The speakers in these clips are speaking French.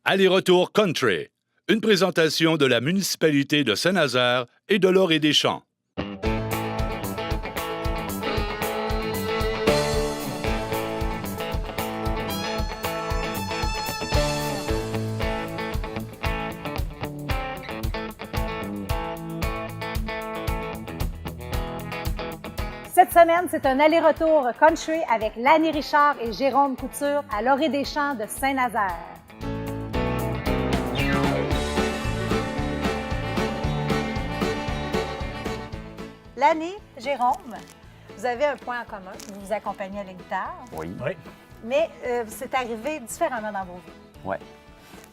Aller-retour country, une présentation de la municipalité de Saint-Nazaire et de l'Orée-des-Champs. Cette semaine, c'est un aller-retour country avec Lanny Richard et Jérôme Couture à l'Orée-des-Champs de Saint-Nazaire. Lanny, Jérôme, vous avez un point en commun. Vous vous accompagnez à la guitare. Oui. Mais c'est arrivé différemment dans vos vies. Oui.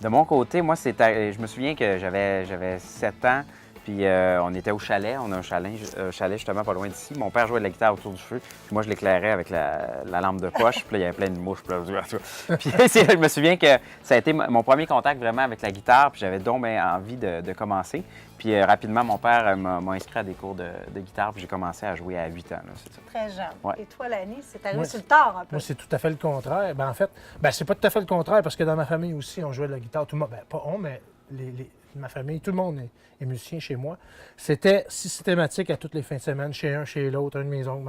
De mon côté, moi, je me souviens que j'avais 7 ans, puis on était au chalet. On a un chalet justement pas loin d'ici. Mon père jouait de la guitare autour du feu, puis moi, je l'éclairais avec la lampe de poche, puis là, il y avait plein de mouches. Puis je me souviens que ça a été mon premier contact vraiment avec la guitare, puis j'avais donc bien envie de commencer. Puis rapidement, mon père m'a inscrit à des cours de guitare, puis j'ai commencé à jouer à 8 ans. Là, c'est ça. Très jeune. Ouais. Et toi, Lanny, c'est arrivé sur le tard un peu. Moi, c'est tout à fait le contraire. En fait, c'est pas tout à fait le contraire parce que dans ma famille aussi, on jouait de la guitare. Tout le monde, pas on, mais ma famille, tout le monde est musicien chez moi. C'était systématique à toutes les fins de semaine, chez un, chez l'autre, un de mes oncles,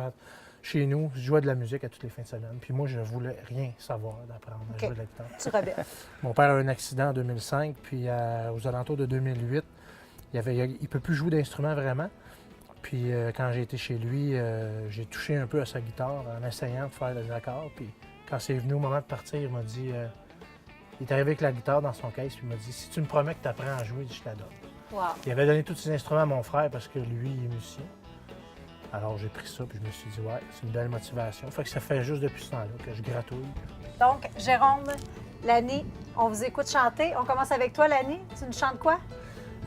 chez nous. Je jouais de la musique à toutes les fins de semaine. Puis moi, je voulais rien savoir d'apprendre à jouer de la guitare. Tu rebelles. Mon père a eu un accident en 2005, puis aux alentours de 2008, il ne peut plus jouer d'instrument vraiment. Puis quand j'ai été chez lui, j'ai touché un peu à sa guitare en essayant de faire des accords. Puis quand c'est venu au moment de partir, il m'a dit... il est arrivé avec la guitare dans son caisse, puis il m'a dit « Si tu me promets que tu apprends à jouer, je te la donne. » Wow. Il avait donné tous ses instruments à mon frère parce que lui, il est musicien. Alors j'ai pris ça, puis je me suis dit « Ouais, c'est une belle motivation. » Fait que ça fait juste depuis ce temps-là que je gratouille. Donc, Jérôme, Lanny, on vous écoute chanter. On commence avec toi, Lanny. Tu nous chantes quoi?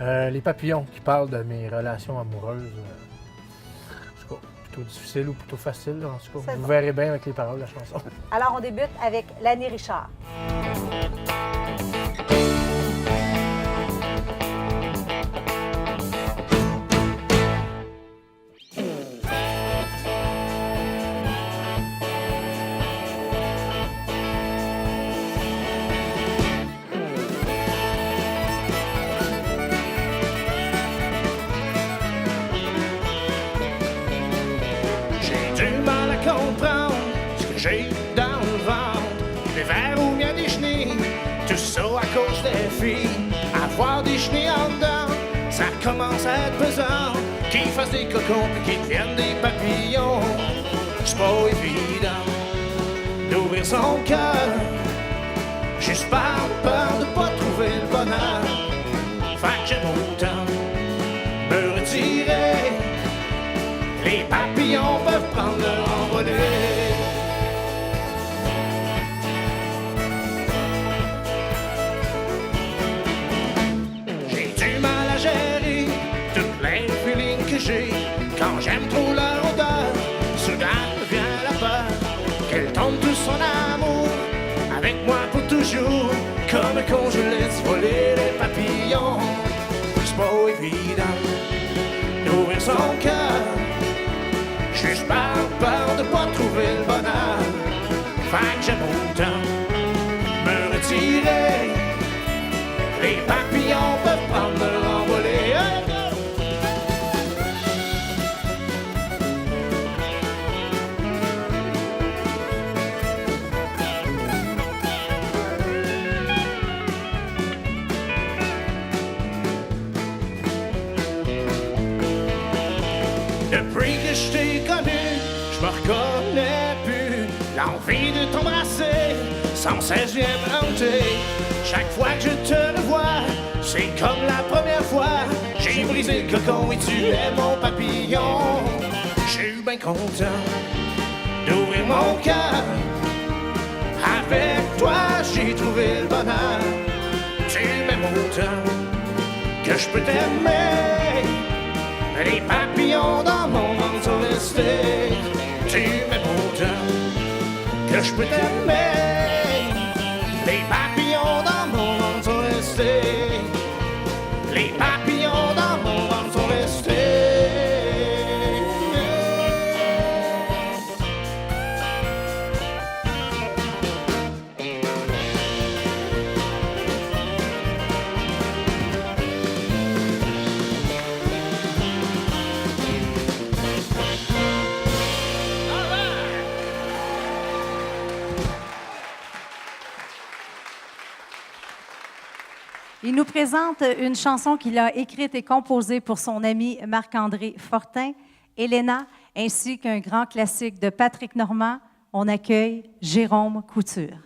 Les papillons qui parlent de mes relations amoureuses. En tout cas, plutôt difficile ou plutôt facile. En tout cas, vous verrez bien avec les paroles de la chanson. Alors, on débute avec Lanny Richard. J'ai dans le ventre des verres ou bien des chenilles, tout ça à cause des filles. Avoir des chenilles en dedans, ça commence à être pesant. Qu'ils fassent des cocons puis qu'ils deviennent des papillons, c'est pas évident d'ouvrir son cœur juste par peur de pas trouver le bonheur. Fait que j'aime autant me retirer. Les papillons peuvent prendre leur envolée. Quand j'aime trop leur odeur, soudain vient la peur qu'elle tombe tout son amour avec moi pour toujours. Comme quand je laisse voler les papillons, c'est pas évident d'ouvrir son cœur juste par peur de pas trouver le bonheur. Fait que j'aime autant me retirer. Les papillons peuvent prendre leur envolée. Depuis que je t'ai connu, je me reconnais plus. L'envie de t'embrasser, sans cesse vient me hanter. Chaque fois que je te revois, c'est comme la première fois. J'ai brisé le cocon et tu es mon papillon. Je suis bien content d'ouvrir mon cœur. Avec toi, j'ai trouvé le bonheur. Tu m'aimes autant que je peux t'aimer. Les papillons dans mon ventre sont restés. Tu m'aimes autant que je peux t'aimer. Les papillons dans mon ventre sont restés. Les papillons dans mon ventre sont restés. Il nous présente une chanson qu'il a écrite et composée pour son ami Marc-André Fortin, Elena, ainsi qu'un grand classique de Patrick Normand. On accueille Jérôme Couture.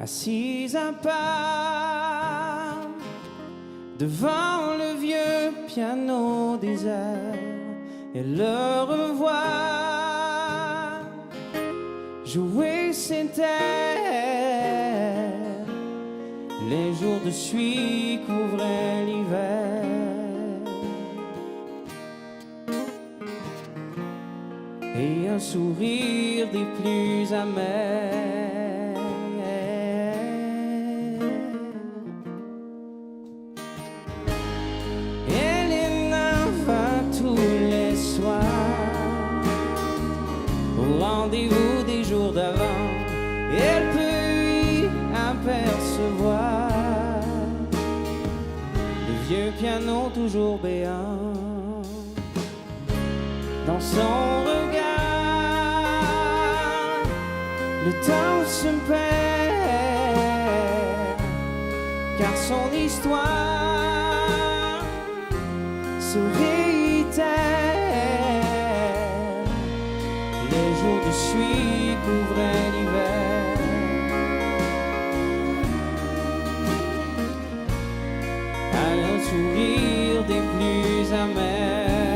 Assise à part devant le vieux piano désert, et le revoir jouer ses terres. Les jours de suie couvraient l'hiver, et un sourire des plus amers. Rendez-vous des jours d'avant, elle peut y apercevoir le vieux piano toujours béant. Dans son regard, le temps se perd, car son histoire se réitère. Les jours de suie couvraient l'hiver, à un sourire des plus amers,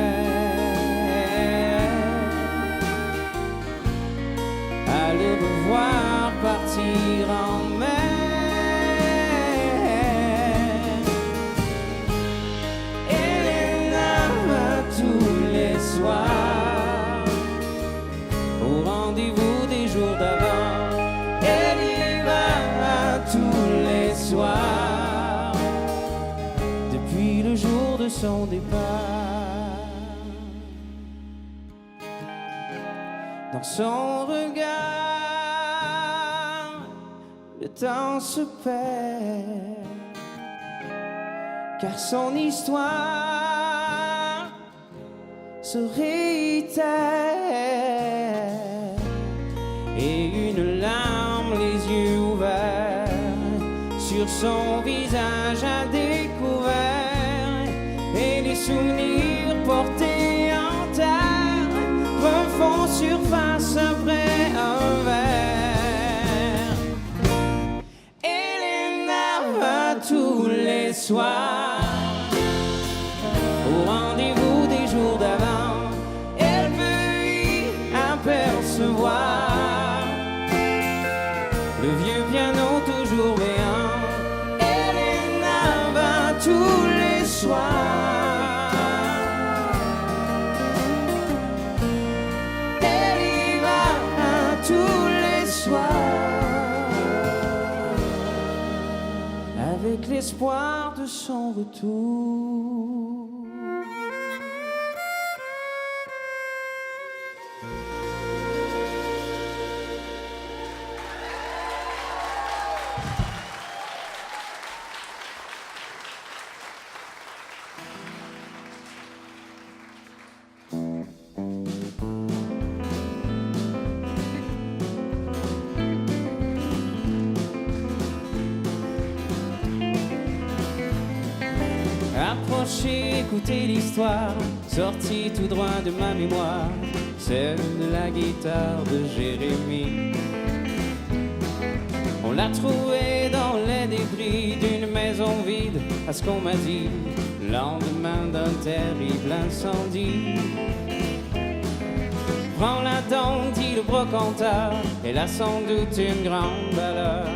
à le revoir partir en mer. Elena va tous les soirs au rendez-vous des jours d'avant, elle y va tous les soirs, depuis le jour de son départ. Dans son regard, le temps se perd, car son histoire se réitère. Et une larme, les yeux ouverts, sur son visage à découvert, et les souvenirs portés en terre refont surface après un verre. Elena va tous les soirs au rendez-vous des jours d'avant, elle veut y apercevoir le vieux piano toujours béant. Elena va tous les soirs, elle y va tous les soirs, avec l'espoir de son retour. Approchez, écoutez l'histoire, sortie tout droit de ma mémoire, celle de la guitare de Jérémie. On l'a trouvée dans les débris d'une maison vide, à ce qu'on m'a dit, lendemain d'un terrible incendie. Prends-la donc, dit le brocanteur, elle a sans doute une grande valeur,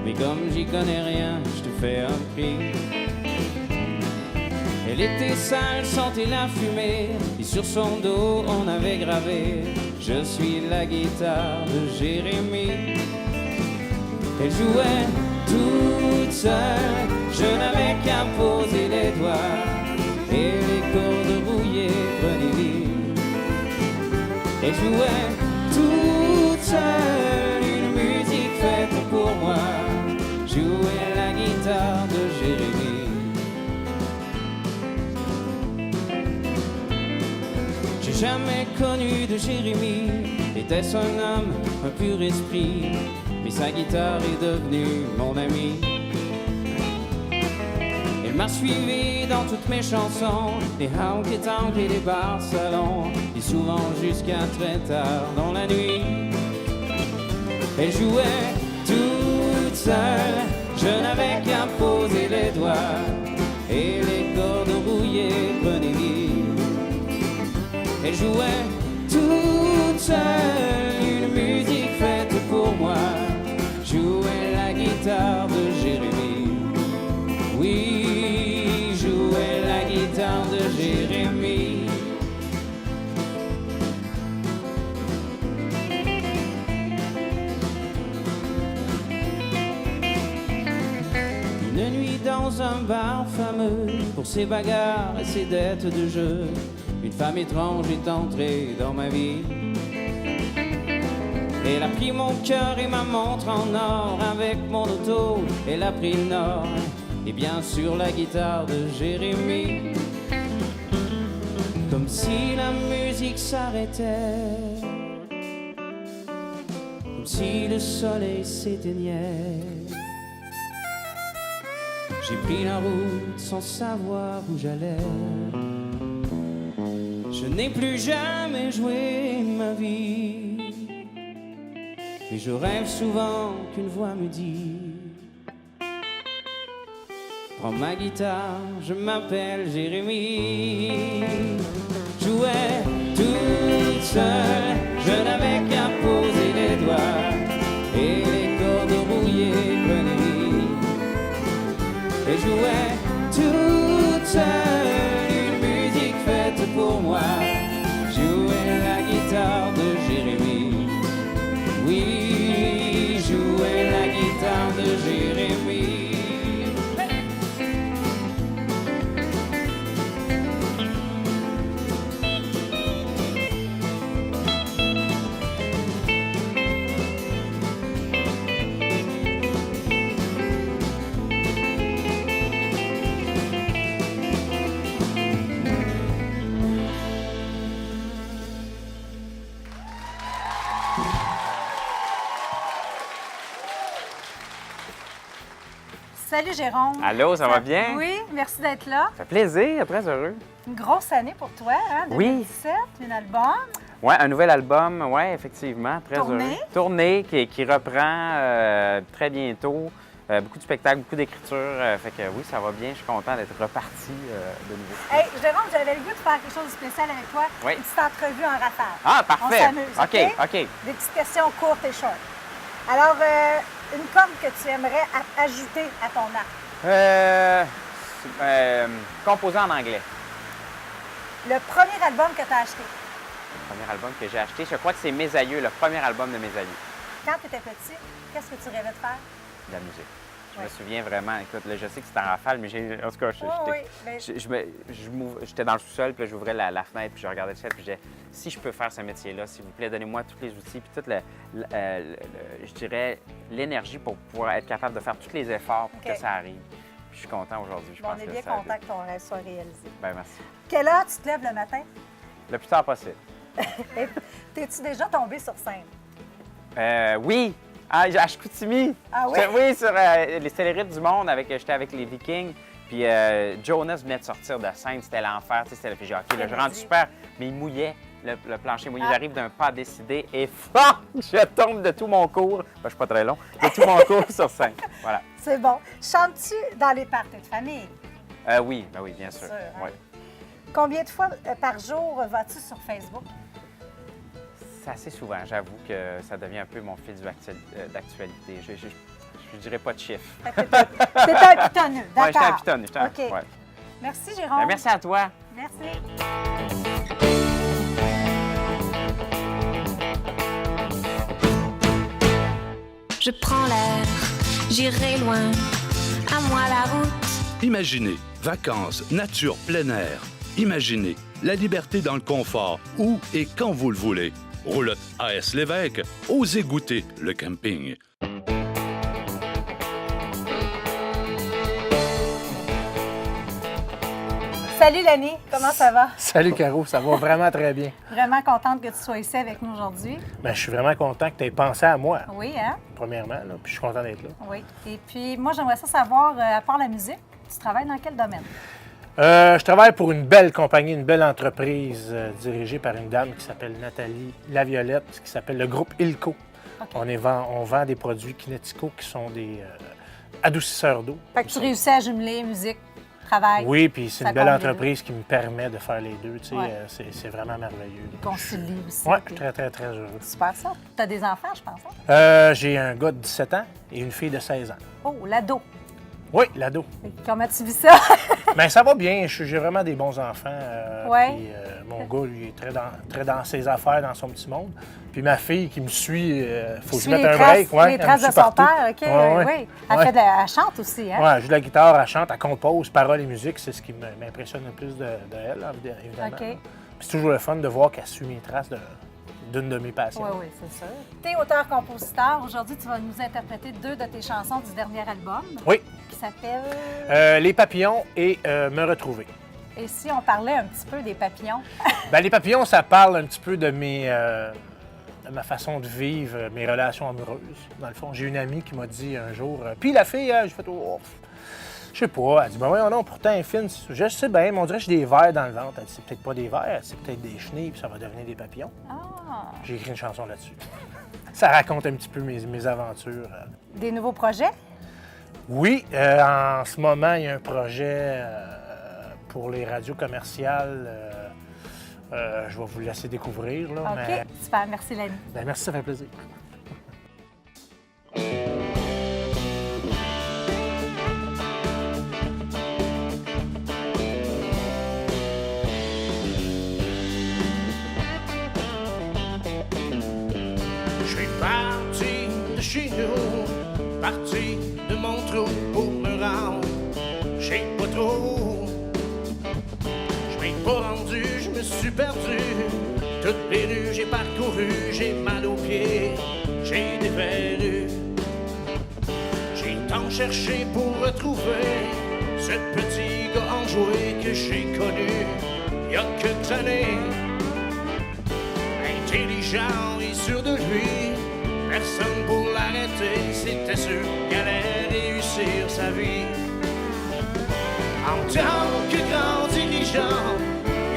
mais comme j'y connais rien, je te fais un prix. Elle était sale, sentait la fumée, et sur son dos on avait gravé « Je suis la guitare de Jérémie ». Elle jouait toute seule, je n'avais qu'à poser les doigts, et les cordes rouillées prenaient vie. Elle jouait toute seule une musique faite pour moi. Jouait la guitare de Jérémie. J'ai jamais connu de Jérémie. Était-ce un homme, un pur esprit? Mais sa guitare est devenue mon ami. Elle m'a suivi dans toutes mes chansons, les honky-tonk et les bars salons, et souvent jusqu'à très tard dans la nuit. Elle jouait toute seule, je n'avais qu'à poser les doigts, et les cordes rouillées prenaient vie. Elle jouait toute seule une musique faite pour moi. Jouait la guitare de Jérémie. Oui, jouait la guitare de Jérémie. Une nuit dans un bar fameux, pour ses bagarres et ses dettes de jeu, une femme étrange est entrée dans ma vie. Elle a pris mon cœur et ma montre en or. Avec mon auto, elle a pris le nord. Et bien sûr la guitare de Jérémie. Comme si la musique s'arrêtait, comme si le soleil s'éteignait. J'ai pris la route sans savoir où j'allais. Je n'ai plus jamais joué ma vie. Et je rêve souvent qu'une voix me dit: prends ma guitare, je m'appelle Jérémie. Jouais toute seule, je n'avais qu'à poser les doigts, et les cordes rouillées prenaient vie. Et jouais toute seule une musique faite pour moi. Jouais la guitare de Jérémie. Oui, jouais la guitare de Jérémie. Salut Jérôme. Allô, ça va bien? Oui, merci d'être là. Ça fait plaisir, très heureux. Une grosse année pour toi, hein? Oui. 2017, un album. Oui, un nouvel album, oui, effectivement, très Tournée. heureux. Tournée qui reprend très bientôt. Beaucoup de spectacles, beaucoup d'écriture. Fait que oui, ça va bien. Je suis content d'être reparti de nouveau. Hey, Jérôme, j'avais le goût de faire quelque chose de spécial avec toi. Oui. Une petite entrevue en rafale. Ah, parfait. On s'amuse, OK. Des petites questions courtes et short. Alors, une corde que tu aimerais ajouter à ton arc? Composé en anglais. Le premier album que tu as acheté? Le premier album que j'ai acheté, je crois que c'est Mes Aïeux, le premier album de Mes Aïeux. Quand tu étais petit, qu'est-ce que tu rêvais de faire? De la musique. Je Ouais. me souviens vraiment, écoute, là, je sais que c'est en rafale, mais en tout cas, j'étais dans le sous-sol, puis là, j'ouvrais la fenêtre, puis je regardais le ciel, puis je disais, si je peux faire ce métier-là, s'il vous plaît, donnez-moi tous les outils, puis toute je dirais, l'énergie pour pouvoir être capable de faire tous les efforts pour que ça arrive. Puis je suis content aujourd'hui. Bon, on est bien content que ton rêve soit réalisé. Bien, merci. Quelle heure tu te lèves le matin? Le plus tard possible. T'es-tu déjà tombé sur scène? Oui! À Chicoutimi! Ah oui? Oui, sur les Célérites du monde, j'étais avec les Vikings. Puis Jonas venait de sortir de scène, c'était l'enfer. Puis j'ai dit, OK, là, je rentre super. Mais il mouillait, le plancher mouillé. J'arrive d'un pas décidé et je tombe de tout mon cours. Je suis pas très long. De tout mon cours sur scène. Voilà. C'est bon. Chantes-tu dans les parties de famille? Oui, bien sûr. Hein? Ouais. Combien de fois par jour vas-tu sur Facebook? C'est assez souvent. J'avoue que ça devient un peu mon fil d'actualité. Je dirais pas de chiffres. T'es un pitonneux, d'accord? Oui, j'étais un pitonneux. OK. Ouais. Merci, Jérôme. Merci à toi. Merci. Je prends l'air, j'irai loin, à moi la route. Imaginez vacances, nature, plein air. Imaginez la liberté dans le confort, où et quand vous le voulez. Roulotte AS Lévesque, osez goûter le camping. Salut Lenny, comment ça va? Salut Caro, ça va vraiment très bien. Vraiment contente que tu sois ici avec nous aujourd'hui. Ben, je suis vraiment content que tu aies pensé à moi, Oui, hein? premièrement, là, puis je suis content d'être là. Oui. Et puis, moi, j'aimerais ça savoir, à part la musique, tu travailles dans quel domaine? Je travaille pour une belle compagnie, une belle entreprise dirigée par une dame qui s'appelle Nathalie Laviolette, qui s'appelle le groupe Ilco. OK. On vend des produits Kinetico qui sont des adoucisseurs d'eau. Fait que tu réussis à jumeler musique, travail. Oui, puis c'est Ça une belle combine. entreprise qui me permet de faire les deux. Tu sais, Ouais. c'est vraiment merveilleux. Concilie aussi. Oui, je puis- suis très, très, très heureux. Super ça. Tu as des enfants, je pense. Hein? J'ai un gars de 17 ans et une fille de 16 ans. Oh, l'ado. Oui, l'ado. Comment tu vis ça? Bien, ça va bien. J'ai vraiment des bons enfants. Ouais. Puis, mon gars, lui, est très dans ses affaires, dans son petit monde. Puis ma fille qui me suit, faut que je Suis mette les un traces, break. Ouais, les elle me traces de suit son partout. père, OK. Ouais, ouais. Oui. Elle, Ouais. elle chante aussi, hein? Ouais, elle joue de la guitare, elle chante, elle compose, paroles et musique. C'est ce qui m'impressionne le plus de elle, évidemment. OK. Puis c'est toujours le fun de voir qu'elle suit mes traces d'une de mes passions. Oui, oui, c'est sûr. Tu es auteur-compositeur. Aujourd'hui, tu vas nous interpréter 2 de tes chansons du dernier album Oui, qui s'appelle... Les papillons et Me retrouver. Et si on parlait un petit peu des papillons? Ben, les papillons, ça parle un petit peu de de ma façon de vivre, mes relations amoureuses. Dans le fond, j'ai une amie qui m'a dit un jour, puis la fille, j'ai fait, oh, je sais pas. Elle dit, ben oui, non, pourtant, un film, je sais bien, mais on dirait que j'ai des vers dans le ventre. Elle dit, c'est peut-être pas des vers, c'est peut-être des chenilles, puis ça va devenir des papillons. Ah! J'ai écrit une chanson là-dessus. Ça raconte un petit peu mes aventures. Des nouveaux projets? Oui, en ce moment, il y a un projet pour les radios commerciales. Je vais vous le laisser découvrir. Là, OK. mais... Super. Merci, Lenny. Ben, merci, ça fait plaisir. Je suis parti de chez nous, parti de mon trou pour me rendre. Je sais pas trop. Je m'ai pas rendu, je me suis perdu. Toutes les rues j'ai parcouru, j'ai mal aux pieds, j'ai des verrues. J'ai tant cherché pour retrouver ce petit gars enjoué que j'ai connu il y a quelques années. Intelligent et sûr de lui, personne pour l'arrêter, c'était sûr qu'elle allait réussir sa vie. En tant que grand dirigeant,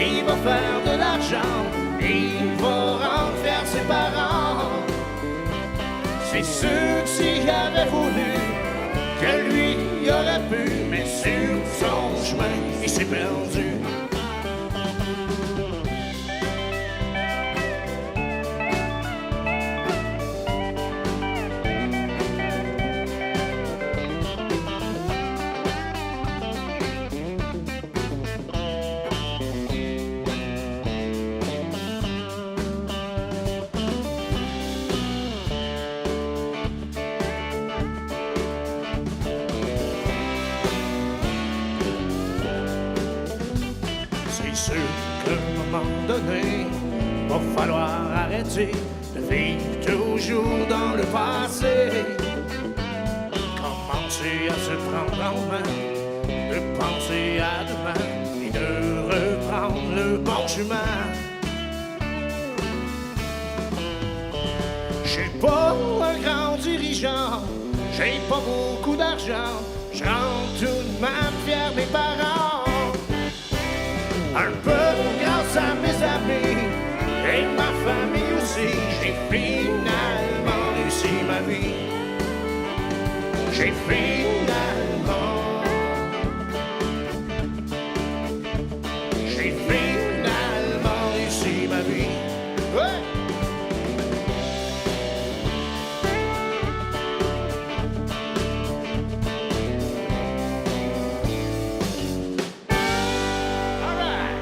il va faire de l'argent, il va rendre fier ses parents. C'est sûr que s'il avait voulu, que lui il aurait pu, mais sur son chemin, il s'est perdu. C'est sûr qu'à un moment donné, va falloir arrêter de vivre toujours dans le passé. Commencer à se prendre en main, de penser à demain et de reprendre le bon chemin. J'ai pas un grand dirigeant, j'ai pas beaucoup d'argent, je rends tout de même fier mes parents. Un peu grâce à mes amis et ma famille aussi, j'ai finalement réussi ma vie. J'ai finalement réussi ma vie. Ouais! All right!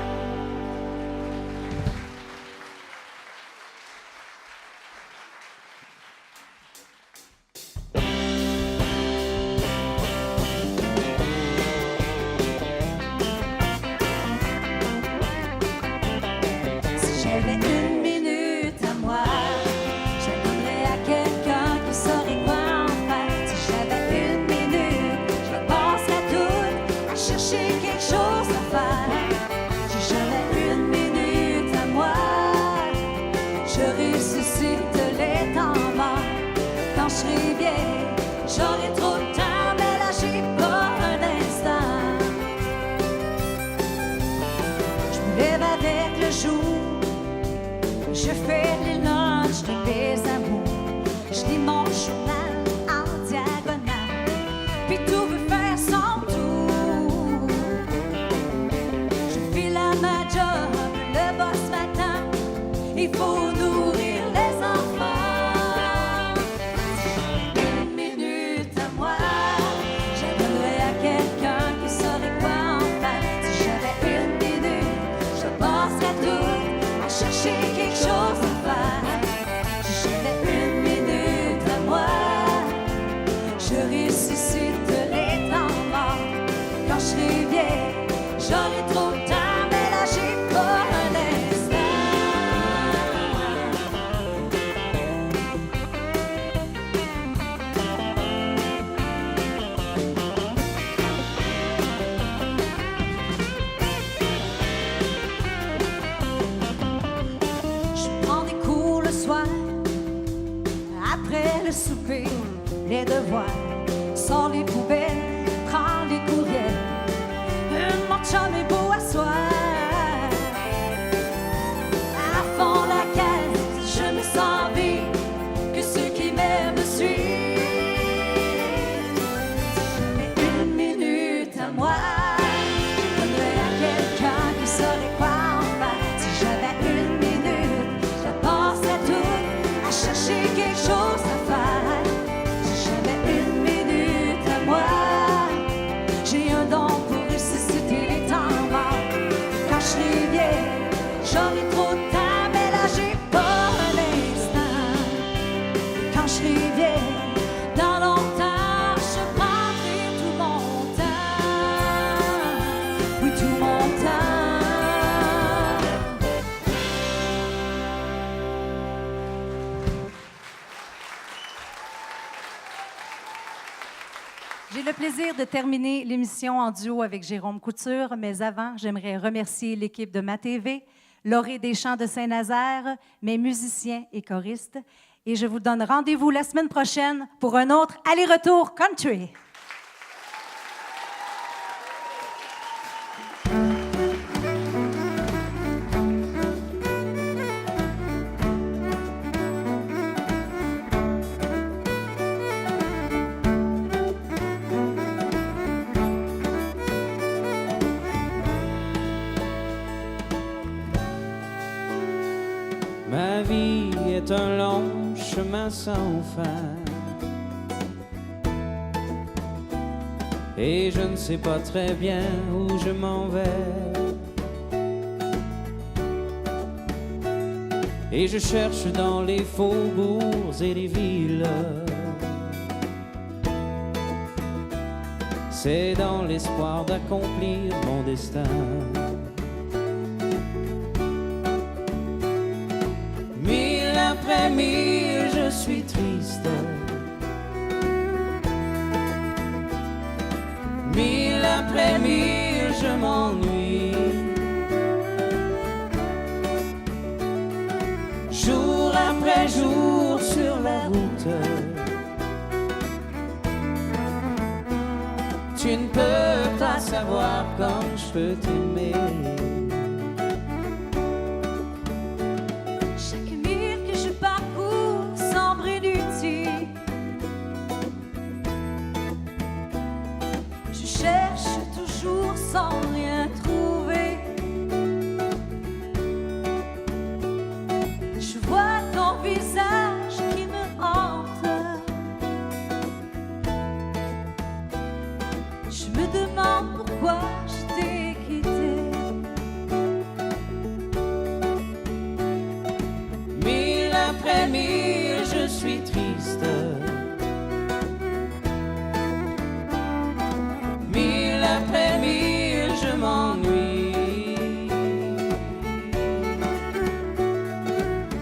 Si j'avais une minute à moi avec le jour. Je fais les lunchs de mes amours. Je lis mon journal en diagonale. Puis tout veut faire son tour. Je file à ma job, le boss m'attend. Il faut nourrir les enfants. Une minute à moi, j'aimerais à quelqu'un qui saurait quoi en faire. Si j'avais une minute, je passerais tout à chercher quelque chose à faire. Si j'avais une minute à moi, je ressuscite les temps morts. Quand je serai vieille, j'aurai trop de temps, mais là j'ai pas un instant. Je prends des cours le soir, après le souper, les devoirs, sors les poubelles, prends les courriels. Mon chum est beau à soir. À fond la caisse, je me sens vivre, que ceux qui m'aiment me suivent. Si j'avais une minute à moi, je donnerais à quelqu'un qui saurait quoi en faire. Si j'avais une minute, je passerais tout à chercher quelque chose à faire. Si j'avais une minute à moi, j'ai un don pour ressusciter les temps morts. Quand je serai vieille, j'aurai trop de temps, mais là j'ai pas un instant. Quand je serai vieille, dans longtemps, je prendrai tout mon temps. Oui, tout mon temps. J'ai le plaisir de terminer l'émission en duo avec Jérôme Couture, mais avant, j'aimerais remercier l'équipe de MaTV, Laurée Deschamps de Saint-Nazaire, mes musiciens et choristes. Et je vous donne rendez-vous la semaine prochaine pour un autre aller-retour country. Ma vie est un long chemin sans fin. Et je ne sais pas très bien où je m'en vais. Et je cherche dans les faubourgs et les villes. C'est dans l'espoir d'accomplir mon destin. Mille après mille, je suis triste. Mille après mille, je m'ennuie. Jour après jour sur la route, tu ne peux pas savoir comme je peux t'aimer. Chaque mille que je parcours semble inutile. Je cherche toujours sans rien trouver. Je vois ton visage qui me hante. Je me demande pourquoi je t'ai quitté. Mille après mille, je suis triste. Mille après mille, je m'ennuie.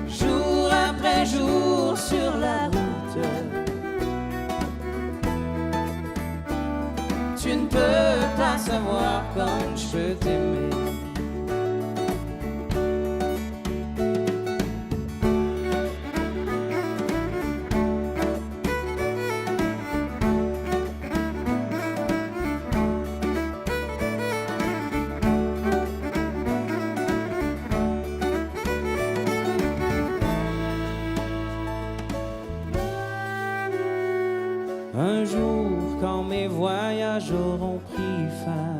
Jour après jour sur la route, tu ne peux pas savoir comme je peux t'aimer. voyages auront pris fin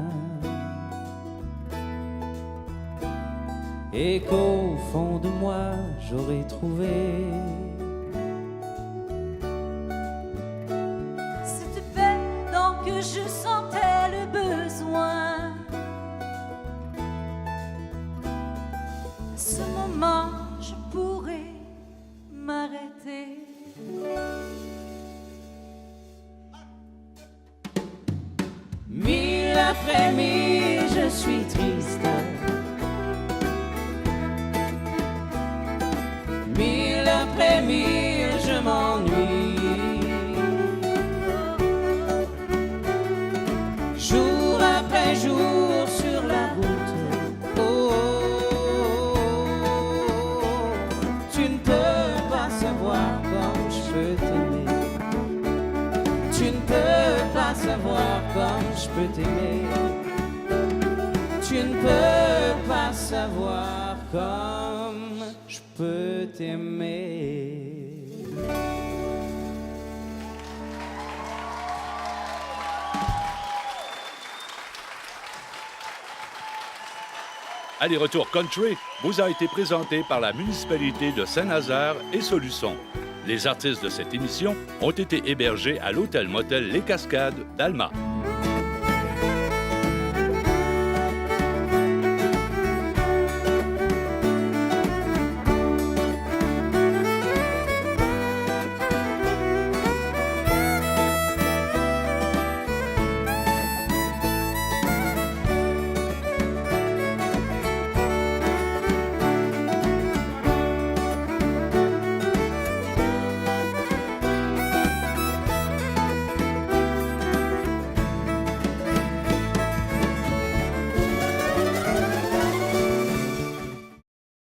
et qu'au fond de moi j'aurai trouvé cette paix dont que je sentais le besoin. À ce moment, je pourrais m'arrêter. Mille après-midi, je suis triste. Mille après-midi, je m'ennuie. Jour après jour sur la route. Oh, tu ne peux pas savoir comme je peux t'aimer. Tu ne peux pas savoir comme je peux t'aimer. Tu ne peux pas savoir comme je peux t'aimer. Aller-retour country vous a été présenté par la municipalité de Saint-Nazaire et Soluçon. Les artistes de cette émission ont été hébergés à l'hôtel-motel Les Cascades d'Alma.